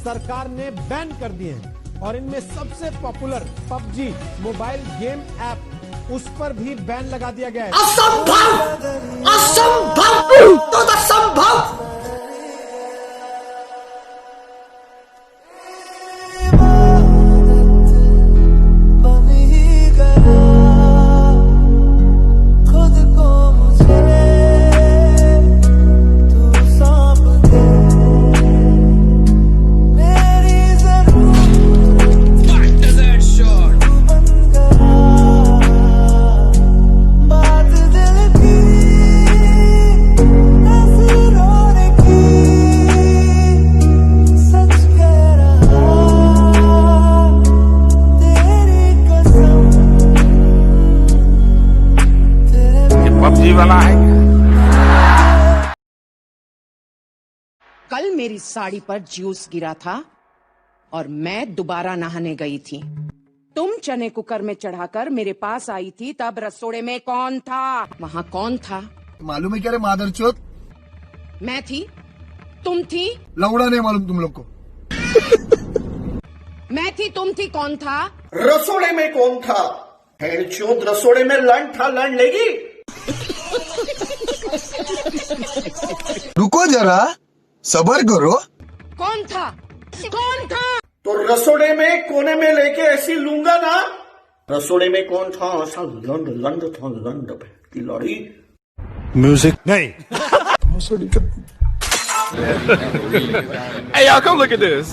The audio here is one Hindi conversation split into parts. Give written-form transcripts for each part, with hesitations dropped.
सरकार ने बैन कर दिए हैं और इनमें सबसे popular PUBG mobile game app, उस पर भी बैन लगा दिया गया है। असंभव, असंभव, तो असंभव। पबजी वाला है। कल मेरी साड़ी पर जूस गिरा था और मैं दोबारा नहाने गई थी। तुम चने कुकर में चढ़ाकर मेरे पास आई थी, तब रसोड़े में कौन था? वहाँ कौन था? मालूम है क्या रे मादरचोद? मैं थी, तुम थी? लौड़ा नहीं मालूम तुम लोग को? मैं थी, तुम थी, कौन था? रसोड़े में कौन था? चोद रसोड़े में लंड था, लंड लेगी। रुको जरा, सबर करो। कौन था? कौन था? तो रसोड़े में कोने में लेके ऐसी लूंगा ना। रसोड़े में कौन था? ऐसा लंड लंड था, लंड की लड़ी। म्यूजिक नहीं। Hey y'all, come look at this.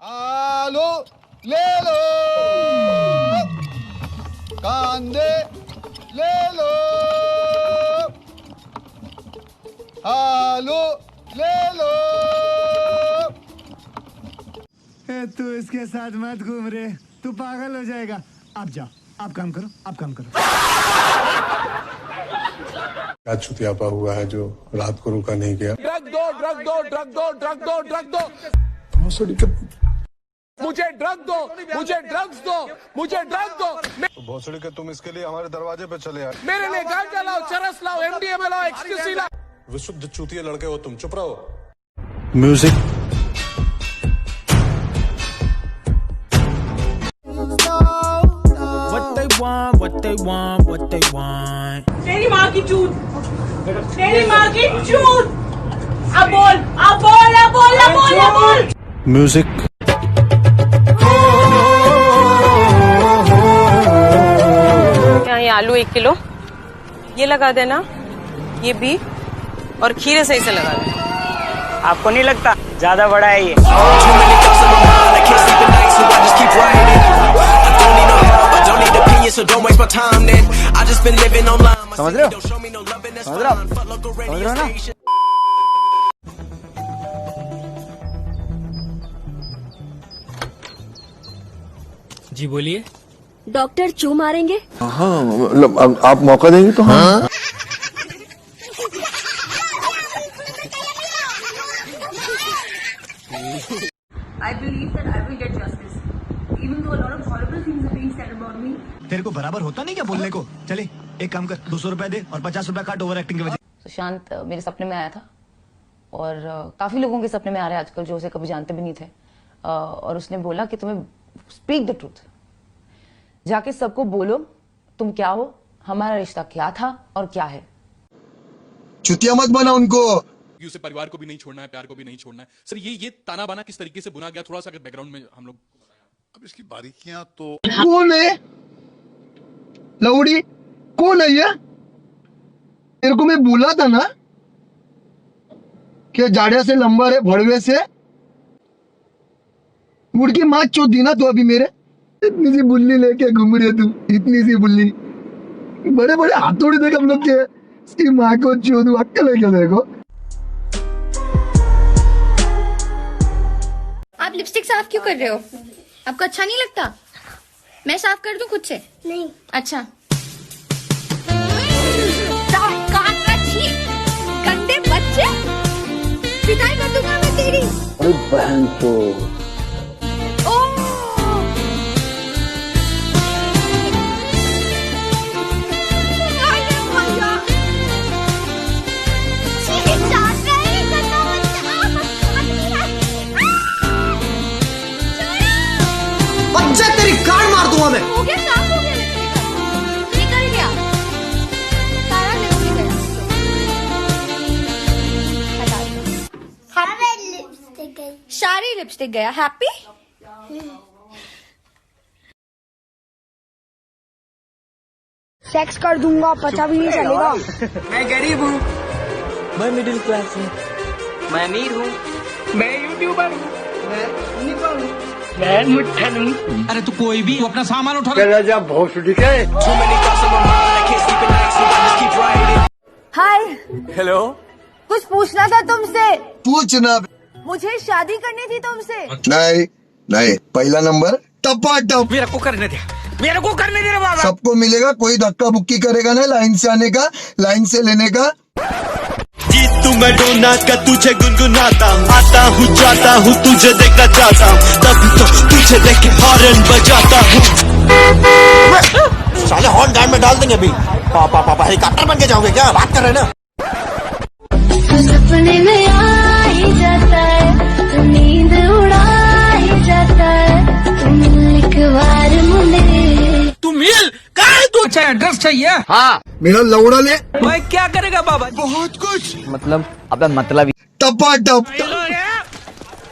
आलो ले लो, कांदे ले लो, आलू ले लो। तू इसके साथ मत घूम रे, तू पागल हो जाएगा। आप जाओ, आप काम करो, आप काम करो। क्या छुतियापा हुआ है जो रात को रुका नहीं गया। ड्रग दो, ड्रग दो, ड्रग दो, ड्रग दो, ड्रग दो, मुझे ड्रग दो, मुझे ड्रग्स दो, मुझे ड्रग दो। भोसड़ी के तुम इसके लिए हमारे दरवाजे पे चले आए। मेरे लिए गांजा लाओ, चरस लाओ, MDMA लाओ, एक्सक्यूसी लाओ। विशुद्ध चूतिए लड़के हो तुम, चुप रहो। Music What they want. तेरी माँ की चूत, तेरी माँ की चूत। अब बोल, अब बोल, अब बोल, अब बोल, अब बोल। म्यूजिक क्या ये आलू 1 किलो ये लगा देना, ये भी, और खीरे सही से लगा देना। आपको नहीं लगता ज्यादा बड़ा है ये? So don't waste my time then. I just been living online. समझ रहे हो? समझ रहे हो ना? जी बोलिए। डॉक्टर चू मारेंगे? हाँ मतलब आप मौका देंगे तो हाँ। I believe that I will get justice, even though a lot of horrible things are being said about me. तेरे को बराबर होता नहीं क्या बोलने को? चले एक काम कर, 200 रुपए दे और 50 रुपए काट ओवर एक्टिंग की वजह। सुशांत मेरे सपने में आया था और काफी लोगों के सपने में आ रहे हैं आजकल जो उसे कभी जानते भी नहीं थे, और उसने बोला कि तुम्हें स्पीक द ट्रूथ, जाके सबको बोलो तुम क्या हो, हमारा रिश्ता क्या था और क्या है। चुतिया मत बना उनको। उसे परिवार को भी नहीं छोड़ना है, प्यार को भी नहीं छोड़ना है। सर ये ताना बाना किस तरीके से बुना गया, थोड़ा सा अगर बैकग्राउंड में हम लोग। अब इसकी बारीकियां तो। कौन है लौड़ी? कौन है ये? तेरे को मैं बोला था ना कि जाड़े से लंबा है, भड़वे से मुड़ के माँ चोद दी ना तो अभी मेरे। इतनी सी बुल्ली लेके घूम रही है तुम, इतनी सी बुल्ली, बड़े बड़े हाथोड़ी देख हम लोग के। इसकी माँ को चोद, अक्कल है क्या देखो। आप लिपस्टिक साफ क्यों कर रहे हो? आपको अच्छा नहीं लगता? मैं साफ कर दूं खुद से? नहीं। अच्छा। गंदे बच्चे, पिटाई कर दूंगा मैं तेरी। अरे बहन तो। हो गया, साफ हो गया लिपस्टिक का। निकल गया सारा लिपस्टिक गया। हटा दो। सारी लिपस्टिक गया। हैप्पी? सेक्स कर दूंगा, पता भी नहीं चलेगा। मैं गरीब हूँ, मैं मिडिल क्लास हूँ, मैं अमीर हूँ, मैं यूट्यूबर हूँ, मैं निपल हूँ, मैं मुट्ठन हूँ। अरे तू कोई भी अपना सामान उठा ले। हाय, हेलो, कुछ पूछना था तुमसे। पूछना। मुझे शादी करनी थी तुमसे। नहीं नहीं, पहला नंबर टपाटप। मेरे को करने दे, मेरे को करने दे रे बाबा। सबको मिलेगा, कोई धक्का बुक्की करेगा ना, लाइन से आने का, लाइन से लेने का। जीतू मैं डोना का तुझे गुनगुनाता हूँ, आता हूँ जाता हूँ तुझे देखना चाहता हूँ, तभी तो तुझे देख के हॉर्न बजाता हूँ। साले हॉर्न गार्ड में डाल देंगे अभी। पापा पापा हेलीकॉप्टर बन के जाओगे क्या? बात कर रहे हैं ना। सपने में आ ही जाता है, नींद उड़ा ही जाता है, तुम एक बार मुझे। तू मिल कहाँ है तू? अच्छा एड्रेस चाहिए? हाँ, मेरा लौड़ा ले। भाई क्या करेगा बाबा? बहुत कुछ। मतलब अपना मतलब टपाटप।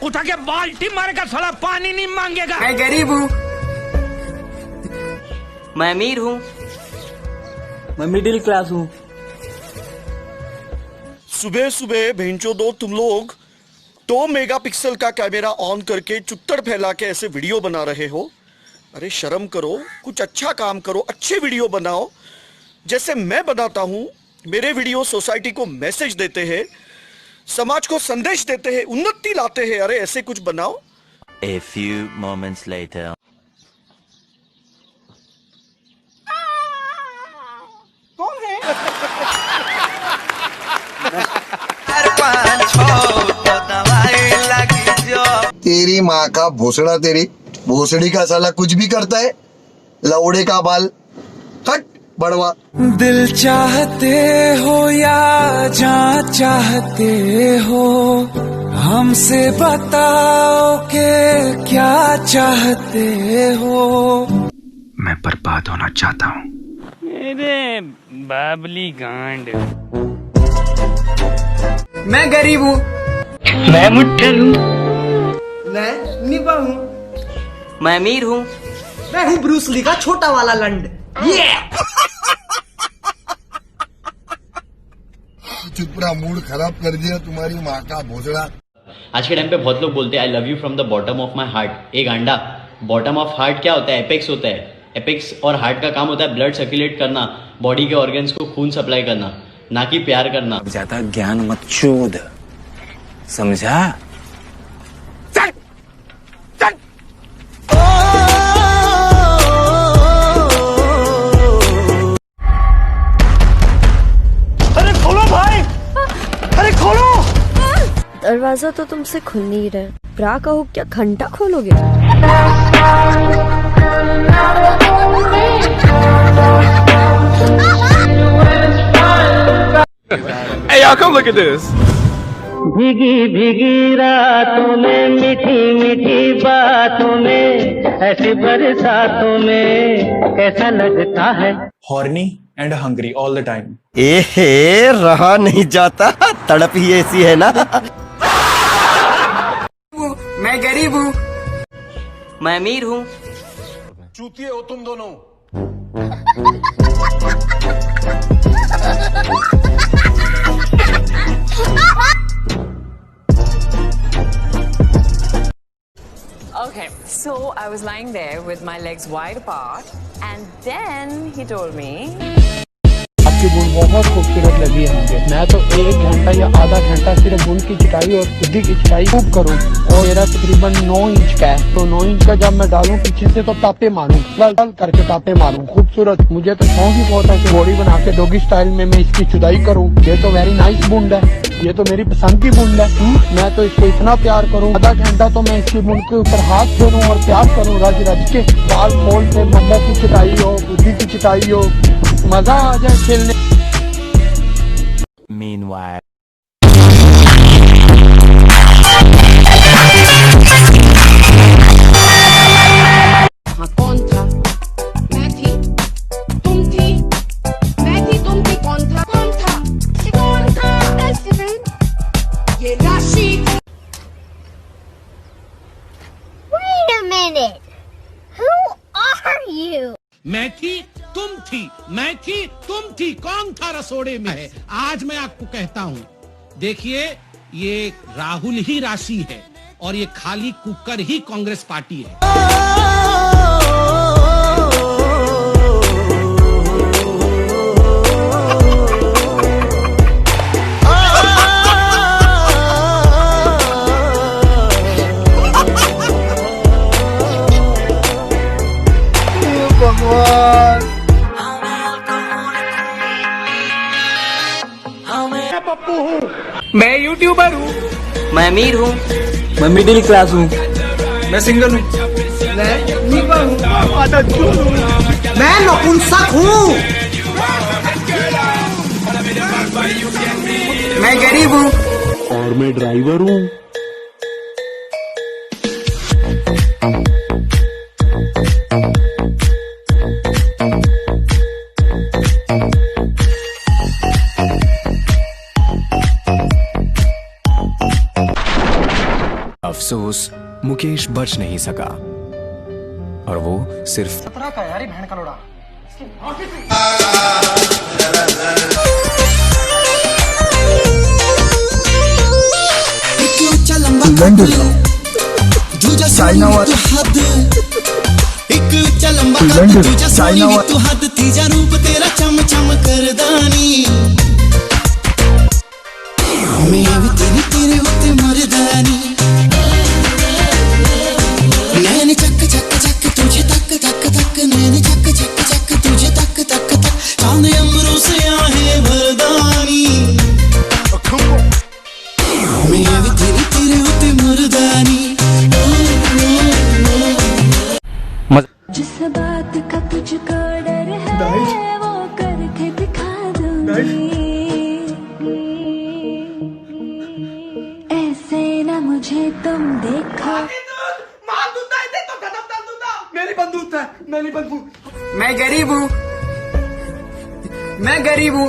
उठा के बाल्टी मारेगा, साला पानी नहीं मांगेगा। मैं गरीब हूँ, मैं अमीर हूँ, मैं मिडिल क्लास हूँ। सुबह सुबह भेंचो दो तुम लोग 2 मेगापिक्सल का कैमरा ऑन करके चुत्तर फैला के ऐसे वीडियो बना रहे हो। अरे शर्म करो, कुछ अच्छा काम करो, अच्छे वीडियो बनाओ जैसे मैं बनाता हूँ। मेरे वीडियो सोसाइटी को मैसेज देते हैं, समाज को संदेश देते हैं, उन्नति लाते हैं। अरे ऐसे कुछ बनाओ। A few moments later. कौन है? तेरी माँ का भोसड़ा, तेरी भोसड़ी का साला कुछ भी करता है। लौड़े का बाल, हट बड़वा। दिल चाहते हो या जान चाहते हो, हमसे बताओ के क्या चाहते हो। मैं बर्बाद होना चाहता हूँ। मेरे बाबली गांड। मैं गरीब हूँ, मैं मुट्ठन हूँ, मैं निपल हूँ, मैं अमीर हूँ, मैं हूँ ब्रूस ली का छोटा वाला लंड। ये पूरा मूड खराब कर दिया तुम्हारी माँ का भोसड़ा। आज के टाइम पे बहुत लोग बोलते हैं I love you from the bottom of my heart. एक अंडा, बॉटम ऑफ हार्ट क्या होता है? एपेक्स होता है। एपेक्स और हार्ट का काम होता है ब्लड सर्कुलेट करना, बॉडी के ऑर्गन्स को खून सप्लाई करना, ना कि प्यार करना। ज्यादा ज्ञान मत चोद, समझा? अरे खोलो भाई, अरे खोलो। दरवाजा तो तुमसे खुल नहीं रहा है, ब्रा का हुक क्या घंटा खोलोगे? Hey y'all, come look at this. भीगी भीगी रातों में, मीठी मीठी बातों में, ऐसी बरसातों में कैसा लगता है? Horny and hungry all the time. एहे रहा नहीं जाता, तड़प ही ऐसी है ना। मैं गरीब हूँ, मैं अमीर हूँ। चूतिए हो तुम दोनों। Okay, so I was lying there with my legs wide apart, and then he told me. आपकी बूंद बहुत खूबसूरत लगी है मुझे। मैं तो 1 घंटा या आधा घंटा सिर्फ बूंद की चिटाई और खुदी की चिटाई खूब करूँ। और मेरा तकरीबन 9 इंच का है, तो 9 इंच का जब मैं डालूं पीछे से तो टापे मारूं, गल करके टापे मारूं। खूबसूरत, मुझे तो शौक ही बहुत है कि बॉडी बना के डॉगी स्टाइल में मैं इसकी चुदाई करूँ। ये तो वेरी नाइस बूंद है, ये तो मेरी पसंद की बूंद है। मैं तो इसको इतना प्यार करूँ, आधा घंटा तो मैं इसकी बूंद के ऊपर हाथ फेरूं और प्यार करूँ रज रज के। बाल खोल के मम्मो की चिटाई हो, बुद्धि की चिटाई हो, मजा आ जाए खेलने। Meanwhile. कौन था? ये राशि। Wait a minute. Who are you? मैं थी, तुम थी, मैं थी, तुम थी, कौन था रसोड़े में है? आज मैं आपको कहता हूँ, देखिए ये राहुल ही राशि है और ये खाली कुकर ही कांग्रेस पार्टी है। पप्पू हूँ, मैं यूट्यूबर हूँ, मैं अमीर हूँ, मैं मिडिल क्लास हूँ, मैं सिंगल हूँ, मैं नीवा हूँ, मैं नपुंसक हूँ, मैं गरीब हूँ और मैं ड्राइवर हूँ। अफसोस मुकेश बच नहीं सका और वो सिर्फ खतरा का यार बहन का लोड़ा। चाइना वाला एक ऊंचा लंबा कद दूजा सोनी वी तू हद तीजा रूप तेरा चम चम करदानी मैं भी तेरे होते मर्दानी नैन चक चक चक तुझे तक तक तक नैन चक चक चक तुझे तक तक तक चांद अंबरों से आहे वरदानी मैं भी तेरे होते मर्दानी। जिस बात का तुझको डर है वो करके दिखा दूंगी। ऐसे ना मुझे तुम देखो। मेरी बंदूक है, मेरी बंदूक। मैं गरीब हूँ, मैं गरीब हूँ,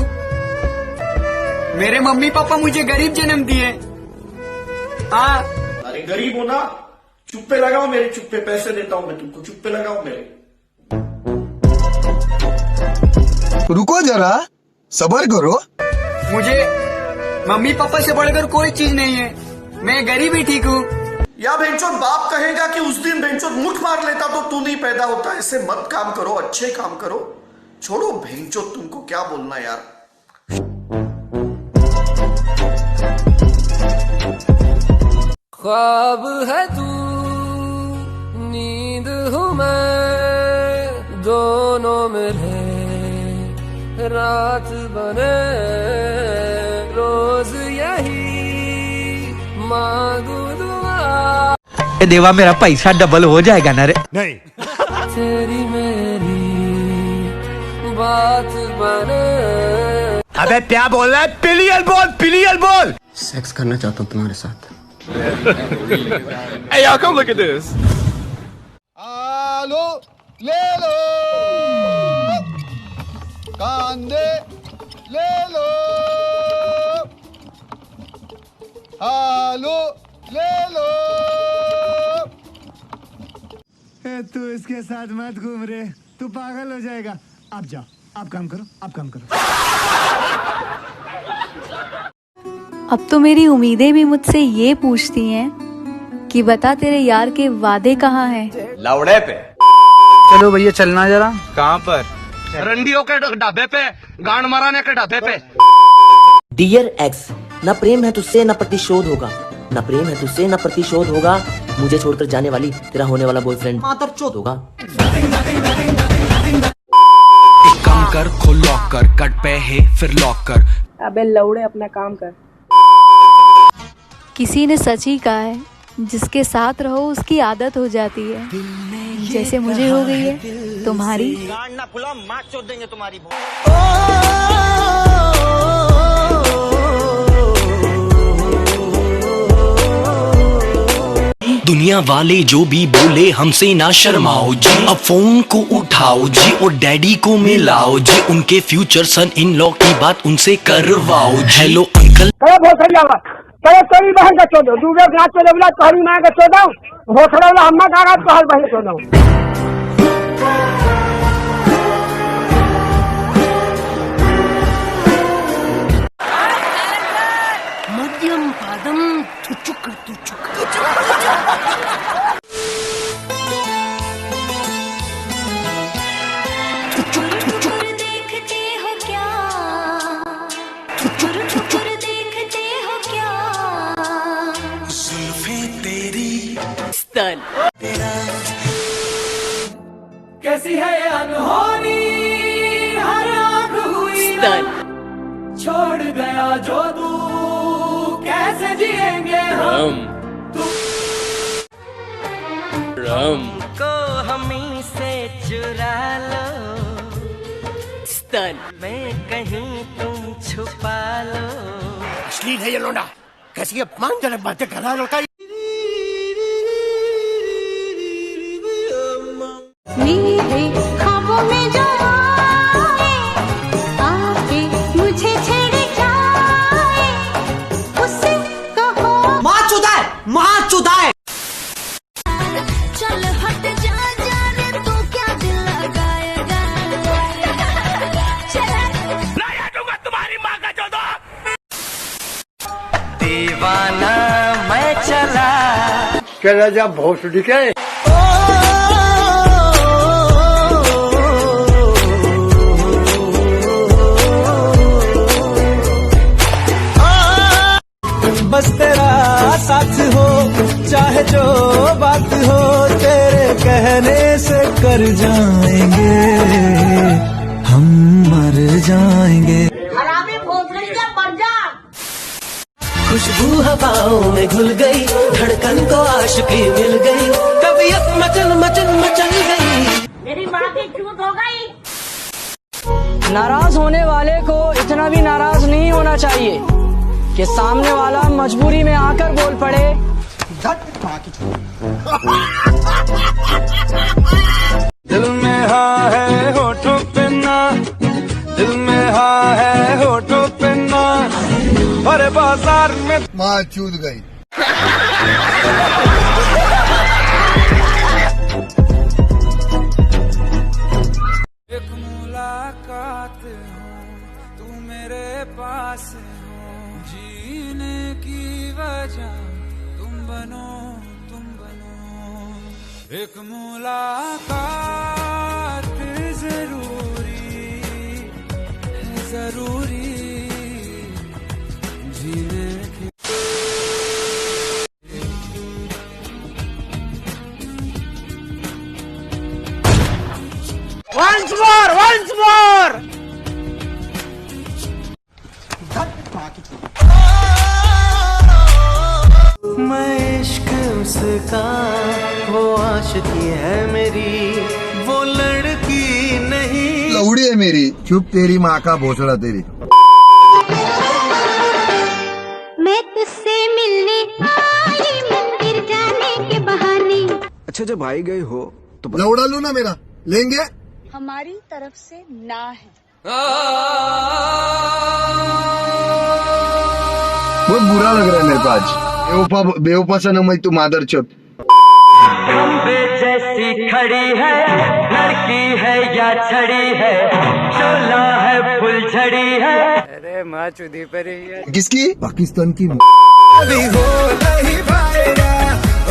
मेरे मम्मी पापा मुझे गरीब जन्म दिए। हाँ अरे गरीब हो ना, चुप्पे लगाओ मेरे, चुप्पे पैसे देता हूँ मैं तुमको, चुप्पे लगाओ मेरे। रुको जरा, सब्र करो। मुझे मम्मी पापा से बढ़कर कोई चीज नहीं है, मैं गरीब ही ठीक हूँ। या भेंचोद बाप कहेगा कि उस दिन भेंचोद मुठ मार लेता तो तू नहीं पैदा होता। ऐसे मत काम करो, अच्छे काम करो, छोड़ो भेंचोद, तुमको क्या बोलना यार। ख्वाब है तू, नींद हूँ मैं, दोनों मिले रात बने, रोज यही मांगू दुआ। देवा मेरा पैसा डबल हो जाएगा ना रे? नहीं। तेरी मेरी बात बने। अबे क्या बोल रहा है? पिलियल बोल, पिलियल बोल। सेक्स करना चाहता हूँ तुम्हारे साथ। Hey y'all, come look at this. आलो ले लो, कांदे ले लो, आलो ले लो। तू इसके साथ मत घूम रे, तू पागल हो जाएगा। आप जाओ, आप काम करो, आप काम करो। अब तो मेरी उम्मीदें भी मुझसे ये पूछती हैं कि बता तेरे यार के वादे कहाँ हैं? लौड़े पे। चलो भैया चलना जरा। कहाँ पर? रंडियों के ढाबे पे, गांड मराने के ढाबे पे। डियर एक्स, न प्रेम है तुझसे न प्रतिशोध होगा, न प्रेम है तुझसे न प्रतिशोध होगा, मुझे छोड़कर जाने वाली तेरा होने वाला बॉयफ्रेंड मातरचोद होगा। कम कर, खोल लॉक कर, कट पे है फिर लॉक कर। अबे लौड़े अपना काम कर। किसी ने सच ही कहा है, जिसके साथ रहो उसकी आदत हो जाती है, जैसे मुझे हो गई है तुम्हारी। ना फुला मार चोद देंगे तुम्हारी। दुनिया वाले जो भी बोले हमसे ना शर्माओ जी, अब फोन को उठाओ जी और डैडी को मिलाओ जी, उनके फ्यूचर सन इन लॉ की बात उनसे करवाओ। Hello uncle. करे तोरी बहन का चोदो दूबे का चोदो बोला तोरी मां का चोदो होठड़ा बोला अम्मा का तो हर बहन चोदो मध्यम पादम तुचुक देखते हो क्या देखते हो क्या जुल्फे तेरी स्तन कैसी है ये अनहोनी हर आंख हुई स्तन छोड़ गया जो तू कैसे जिएंगे हम को हमी से चुरा लो स्तन में कहीं तुम छुपा लो। अश्लील है ये लोंडा, कैसी अपमानजनक बातें कर रहा है लड़का। मेरे ख्वाबों में जो आए आके मुझे छेड़ जाए उससे कहो माँ चुदाए माँ चुदाए। चल हट जा जाने तू क्या दिल लगाएगा लाया दूंगा तुम्हारी माँ का चौदह। दीवाना मैं चला चला जा भोसड़ी के। बस तेरा साथ हो चाहे जो बात हो तेरे कहने से कर जाएंगे हम मर जाएंगे। हरामी भोसड़ी का पर्जा खुशबू हवाओं में घुल गई धड़कन को आशिकी मिल गई तबीयत मचल मचल मचल गई। मेरी माँ की चूत हो गई। नाराज होने वाले को इतना भी नाराज नहीं होना चाहिए कि सामने वाला मजबूरी में आकर बोल पड़े। दिल में हाँ है होठों पे ना, दिल में हाँ है होठों पे ना, भरे बाजार में माँ चूत गई। एक मुलाकात हो तू मेरे पास हो जीने की वजह तुम बनो एक मुलाकात जरूरी जीने की। Once more! मैं इश्क उसका वो आशिकी है मेरी वो लड़की नहीं। लौड़ी है मेरी चुप तेरी माँ का भोसड़ा तेरी। मैं तुझसे मिलने आई मंदिर जाने के बहाने। अच्छा जब भाई गए हो तो लौड़ा लू ना मेरा लेंगे। हमारी तरफ से ना है। बहुत बुरा लग रहा है मेरे को आज। बेवफा ना मैं तू मादर चौथ। खंबे जैसी खड़ी है लड़की है या छड़ी है शोला है फुलझड़ी है। अरे माँ चुदी पर किसकी? पाकिस्तान की। अभी हो नहीं पाएगा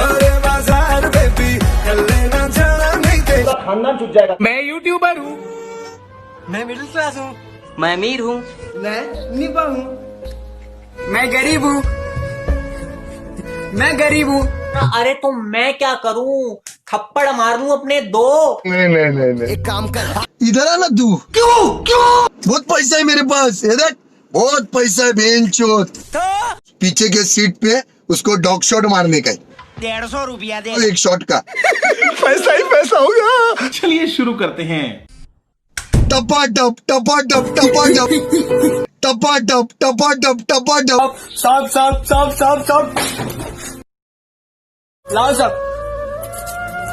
अरे बाजार में भी कर लेना जाना नहीं देगा खानदान छूट जाएगा। मैं यूट्यूबर हूँ, मैं मिडिल क्लास हूँ, मैं अमीर हूँ, मैं निपा हूँ, मैं गरीब हूँ, मैं गरीब हूँ। अरे तो मैं क्या करूँ थप्पड़ मार लूँ अपने दो। नहीं एक काम कर इधर आ ना तू। क्यों बहुत पैसा है मेरे पास। इधर बहुत पैसा है बेंचोत। पीछे के सीट पे उसको डॉग शॉट मारने का 150 रुपया दे एक शॉट का। पैसा ही पैसा होगा। चलिए शुरू करते हैं। टपाटप टपाटप टपाटप टपाटप टपाटप टपाटप। साहब लाओ साहब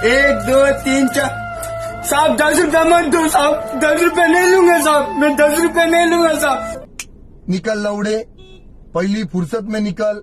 1 2 3 4 साहब 10 रुपया मत दो साहब 10 रुपये नहीं लूंगा साहब मैं 10 रुपये नहीं लूंगा साहब। निकल लौड़े पहली फुर्सत में निकल।